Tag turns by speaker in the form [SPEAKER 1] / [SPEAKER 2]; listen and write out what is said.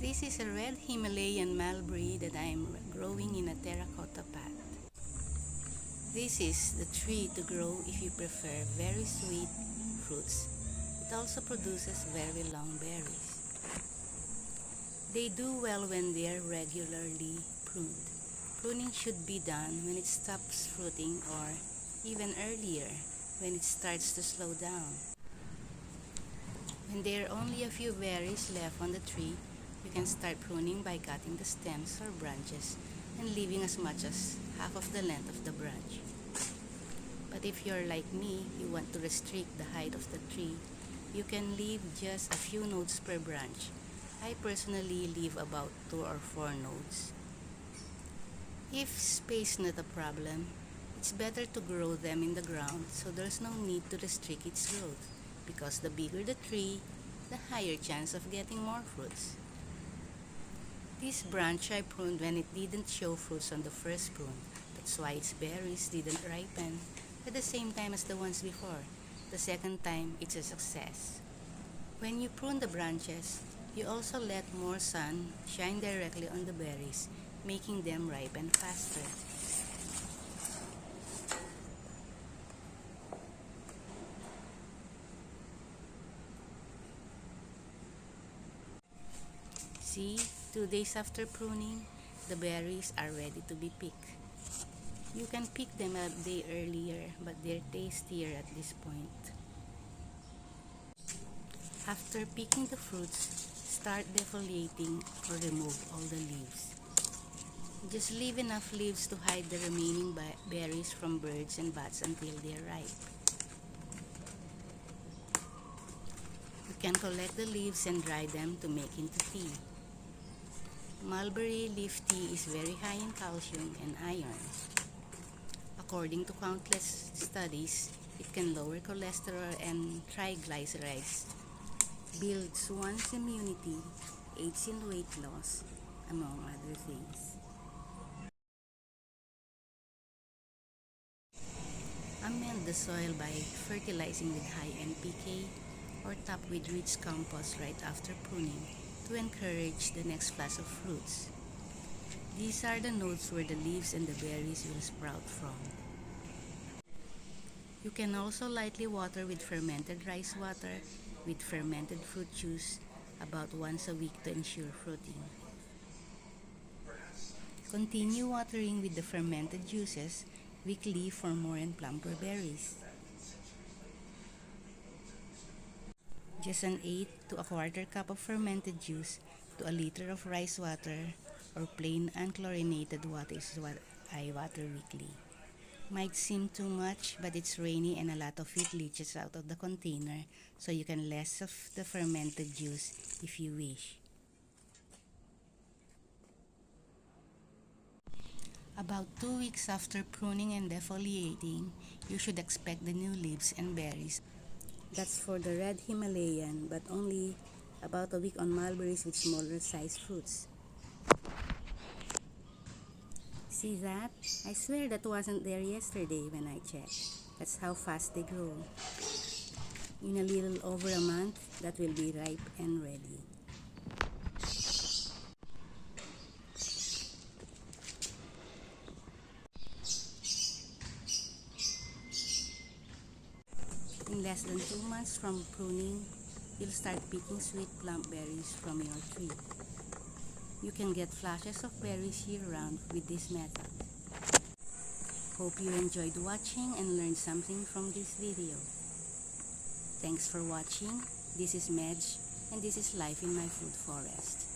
[SPEAKER 1] This is a red Himalayan mulberry that I'm growing in a terracotta pot. This is the tree to grow if you prefer very sweet fruits. It also produces very long berries. They do well when they are regularly pruned. Pruning should be done when it stops fruiting or even earlier when it starts to slow down. When there are only a few berries left on the tree, you can start pruning by cutting the stems or branches and leaving as much as half of the length of the branch. But if you're like me, you want to restrict the height of the tree, you can leave just a few nodes per branch. I personally leave about 2 or 4 nodes. If space is not a problem, it's better to grow them in the ground so there's no need to restrict its growth, because the bigger the tree, the higher chance of getting more fruits. This branch I pruned when it didn't show fruits on the first prune. That's why its berries didn't ripen at the same time as the ones before. The second time, it's a success. When you prune the branches, you also let more sun shine directly on the berries, making them ripen faster. See, 2 days after pruning, the berries are ready to be picked. You can pick them a day earlier, but they're tastier at this point. After picking the fruits, start defoliating or remove all the leaves. Just leave enough leaves to hide the remaining berries from birds and bats until they're ripe. You can collect the leaves and dry them to make into tea. Mulberry leaf tea is very high in calcium and iron. According to countless studies, it can lower cholesterol and triglycerides, builds one's immunity, aids in weight loss, among other things. Amend the soil by fertilizing with high NPK or top with rich compost right after pruning to encourage the next class of fruits. These are the nodes where the leaves and the berries will sprout from. You can also lightly water with fermented rice water with fermented fruit juice about once a week to ensure fruiting. Continue watering with the fermented juices weekly for more and plumper berries. Just an 1/8 to a 1/4 cup of fermented juice to a liter of rice water or plain unchlorinated water is what I water weekly. Might seem too much, but it's rainy and a lot of it leaches out of the container, so you can less of the fermented juice if you wish. About 2 weeks after pruning and defoliating, you should expect the new leaves and berries. That's for the red Himalayan, but only about a week on mulberries with smaller sized fruits. See that? I swear that wasn't there yesterday when I checked. That's how fast they grow. In a little over a month, that will be ripe and ready. In less than 2 months from pruning, you'll start picking sweet plump berries from your tree. You can get flashes of berries year-round with this method. Hope you enjoyed watching and learned something from this video. Thanks for watching. This is Medge, and this is Life in My Food Forest.